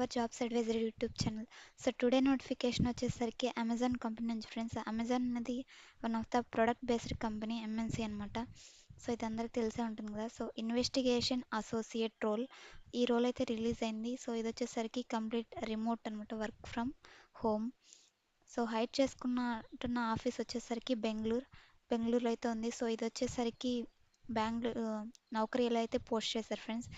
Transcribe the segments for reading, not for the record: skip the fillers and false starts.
Hour jobs advisory YouTube channel. So today notification వచ్చేసరికి Amazon company నుంచి friends. Amazon అనేది one of the product based company, MNC అనమాట. So ఇది అందరికి తెలిసే ఉంటుంది కదా. సో ఇన్వెస్టిగేషన్ అసోసియేట్ రోల్, ఈ రోల్ అయితే రిలీజ్ అయింది. సో ఇది వచ్చేసరికి కంప్లీట్ రిమోట్ అనమాట, వర్క్ ఫ్రమ్ హోమ్. సో హైడ్ చేసుకున్నట్టున్న ఆఫీస్ వచ్చేసరికి బెంగళూరులో అయితే ఉంది. సో ఇది వచ్చేసరికి బెంగళూరు నౌకరీలో అయితే పోస్ట్ చేశారు ఫ్రెండ్స్.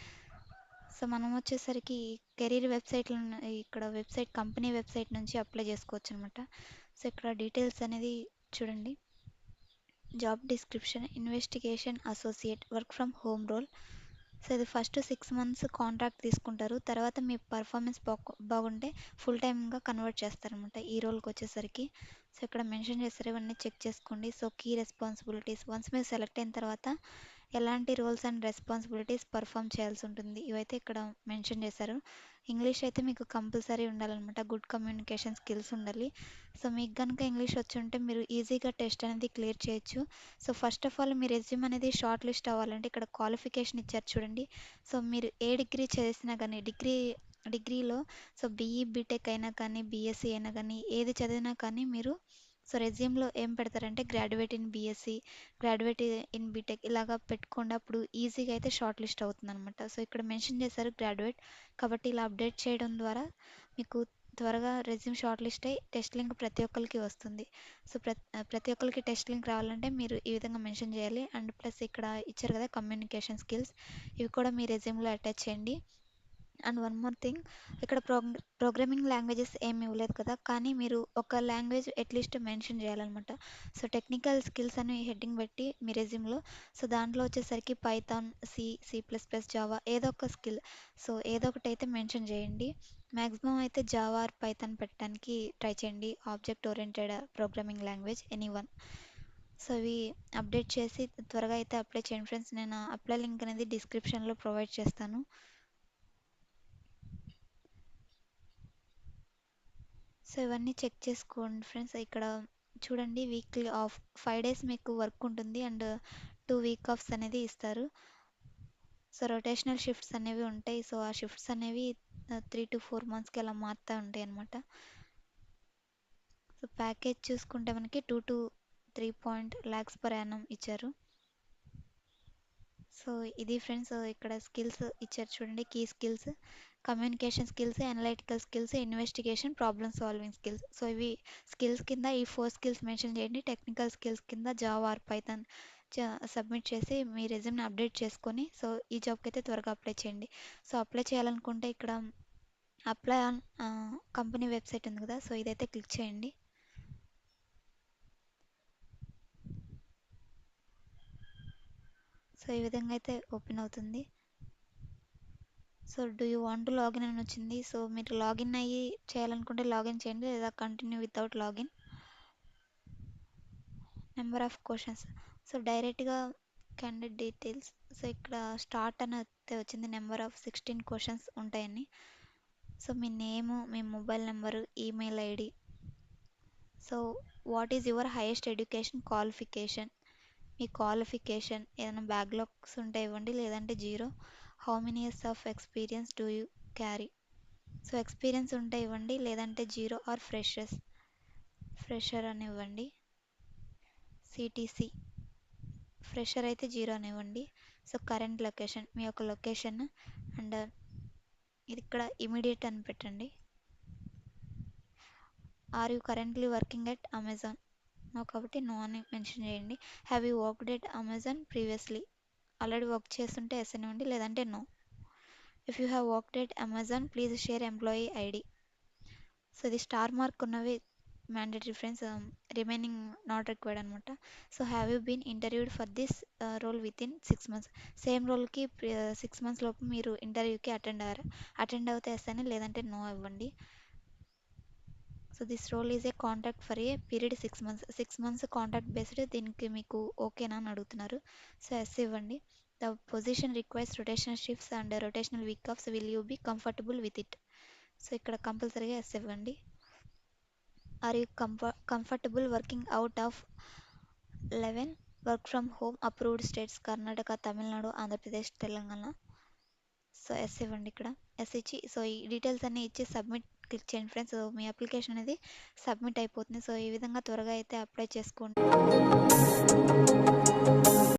సో మనం వచ్చేసరికి కెరీర్ వెబ్సైట్లో ఇక్కడ వెబ్సైట్, కంపెనీ వెబ్సైట్ నుంచి అప్లై చేసుకోవచ్చు అనమాట. సో ఇక్కడ డీటెయిల్స్ అనేది చూడండి. Job description: investigation associate, work from home role. So ఇది ఫస్ట్ 6 months కాంట్రాక్ట్ తీసుకుంటారు. తర్వాత మీ పర్ఫార్మెన్స్ బాగుంటే ఫుల్ టైమ్గా కన్వర్ట్ చేస్తారనమాట ఈ రోల్కి వచ్చేసరికి. సో ఇక్కడ మెన్షన్ చేస్తారు, ఇవన్నీ చెక్ చేసుకోండి. సో కీ రెస్పాన్సిబిలిటీస్: వన్స్ మీరు సెలెక్ట్ అయిన తర్వాత ఎలాంటి రోల్స్ అండ్ రెస్పాన్సిబిలిటీస్ పర్ఫామ్ చేయాల్సి ఉంటుంది, ఇవైతే ఇక్కడ మెన్షన్ చేశారు. ఇంగ్లీష్ అయితే మీకు కంపల్సరీ ఉండాలన్నమాట, గుడ్ కమ్యూనికేషన్ స్కిల్స్ ఉండాలి. సో మీకు కనుక ఇంగ్లీష్ వచ్చి ఉంటే మీరు ఈజీగా టెస్ట్ అనేది క్లియర్ చేయొచ్చు. So first of all me resume అనేది షార్ట్ లిస్ట్ అవ్వాలంటే ఇక్కడ క్వాలిఫికేషన్ ఇచ్చారు చూడండి. సో మీరు ఏ డిగ్రీ చేసినా కానీ, డిగ్రీలో సో బీఈ బీటెక్ అయినా కానీ, బీఎస్సీ అయినా కానీ, ఏది చదివినా కానీ మీరు సో రెజ్యూమ్లో ఏం పెడతారంటే graduate in BSc, graduate in BTech ఇలాగా పెట్టుకోండి. అప్పుడు ఈజీగా అయితే షార్ట్ లిస్ట్ అవుతుంది అనమాట. సో ఇక్కడ మెన్షన్ చేశారు గ్రాడ్యుయేట్, కాబట్టి ఇలా అప్డేట్ చేయడం ద్వారా మీకు త్వరగా రెజ్యూమ్ షార్ట్ లిస్ట్ అయ్యి టెస్ట్ లింక్ ప్రతి ఒక్కరికి వస్తుంది. సో ప్రతి ఒక్కరికి టెస్ట్ లింక్ రావాలంటే మీరు ఈ విధంగా మెన్షన్ చేయాలి. అండ్ ప్లస్ ఇక్కడ ఇచ్చారు కదా కమ్యూనికేషన్ స్కిల్స్, ఇవి కూడా మీ రెజ్యూమ్లో అటాచ్ చేయండి. అండ్ వన్ మోర్ థింగ్, ఇక్కడ ప్రోగ్రామింగ్ లాంగ్వేజెస్ ఏమి ఇవ్వలేదు కదా, కానీ మీరు ఒక లాంగ్వేజ్ అట్లీస్ట్ మెన్షన్ చేయాలన్నమాట. సో టెక్నికల్ స్కిల్స్ అని హెడ్డింగ్ పెట్టి మీ రెజ్యూమ్లో, సో దాంట్లో వచ్చేసరికి పైథాన్, సి++, జావా ఏదో ఒక స్కిల్, సో ఏదో ఒకటి అయితే మెన్షన్ చేయండి. మ్యాక్సిమం అయితే జావా ఆర్ పైథాన్ పెట్టడానికి ట్రై చేయండి, object oriented programming language anyone. So ఇవి అప్డేట్ చేసి త్వరగా అయితే అప్లై చేయండి ఫ్రెండ్స్. నేను అప్లై లింక్ అనేది డిస్క్రిప్షన్లో ప్రొవైడ్ చేస్తాను. సో ఇవన్నీ చెక్ చేసుకోండి ఫ్రెండ్స్. ఇక్కడ చూడండి, వీక్లీ ఆఫ్ 5 days మీకు వర్క్ ఉంటుంది అండ్ 2 week offs అనేది ఇస్తారు. సో రొటేషనల్ షిఫ్ట్స్ అనేవి ఉంటాయి. సో ఆ షిఫ్ట్స్ అనేవి 3 to 4 monthsకి అలా మారుతూ ఉంటాయి అన్నమాట. సో ప్యాకేజ్ చూసుకుంటే మనకి 2 to 3 lakhs per annum ఇచ్చారు. సో ఇది ఫ్రెండ్స్, ఇక్కడ స్కిల్స్ ఇచ్చారు చూడండి. Key skills: communication skills, analytical skills, investigation, problem solving skills. So ఇవి స్కిల్స్ కింద ఈ 4 skills మెన్షన్ చేయండి. టెక్నికల్ స్కిల్స్ కింద జావా ఆర్ పైథాన్ సబ్మిట్ చేసి మీ రెజ్యూమ్ని అప్డేట్ చేసుకొని సో ఈ జాబ్కి అయితే త్వరగా అప్లై చేయండి. సో అప్లై చేయాలనుకుంటే ఇక్కడ అప్లై ఆన్ కంపెనీ వెబ్సైట్ ఉంది కదా, సో ఇదైతే క్లిక్ చేయండి. సో ఈ విధంగా అయితే ఓపెన్ అవుతుంది. So do you want to login అని వచ్చింది. సో మీరు లాగిన్ అయ్యి చేయాలనుకుంటే లాగిన్ చేయండి, లేదా continue without login. Number of questions: so డైరెక్ట్గా క్యాండిడేట్ డీటెయిల్స్. సో ఇక్కడ స్టార్ట్ అని అయితే వచ్చింది, నెంబర్ ఆఫ్ 16 questions ఉంటాయని. So me name, me mobile number, email ID. So what is your highest education qualification, me qualification ఏదైనా backlogs ఉంటే ఇవ్వండి, లేదంటే 0. How many years of experience do you carry. So experience ఉంటే ఇవ్వండి, లేదంటే 0 are fresher అని ఇవ్వండి. సిటీసీ ఫ్రెషర్ అయితే 0 అని ఇవ్వండి. సో కరెంట్ లొకేషన్, మీ యొక్క లొకేషన్. అండ్ ఇది ఇక్కడ ఇమీడియట్ అని పెట్టండి. Are you currently working at Amazon, no కాబట్టి నో అని మెన్షన్ చేయండి. Have you worked at Amazon previously, already work చేస్తుంటే ఎస్ అనివ్వండి, లేదంటే no. If you have worked at Amazon please share employee ID. So ఇది star mark ఉన్నవి mandatory friends, remaining not required అనమాట. So have you been interviewed for this role within 6 months. Same రోల్కి 6 months లోపు మీరు ఇంటర్వ్యూకి attend అవుతే yes అని, లేదంటే నో ఇవ్వండి. So this role is a contract for a period 6 months. 6 months contract based, దీనికి మీకు ఓకేనా అని అడుగుతున్నారు. సో ఎస్ ఇవ్వండి. The position requires rotational shifts and rotational week offs, will you be comfortable with it. So ఇక్కడ కంపల్సరీగా yes ఇవ్వండి. Are you comfortable working out of 11 work from home approved states: Karnataka, Tamil Nadu, Andhra Pradesh, Telangana. So yes ఇవ్వండి ఇక్కడ. Yes ఇచ్చి so ఈ details అన్నీ ఇచ్చి submit click చేయండి ఫ్రెండ్స్. సో మీ అప్లికేషన్ అనేది సబ్మిట్ అయిపోతుంది. సో ఈ విధంగా త్వరగా అయితే అప్లై చేసుకోండి.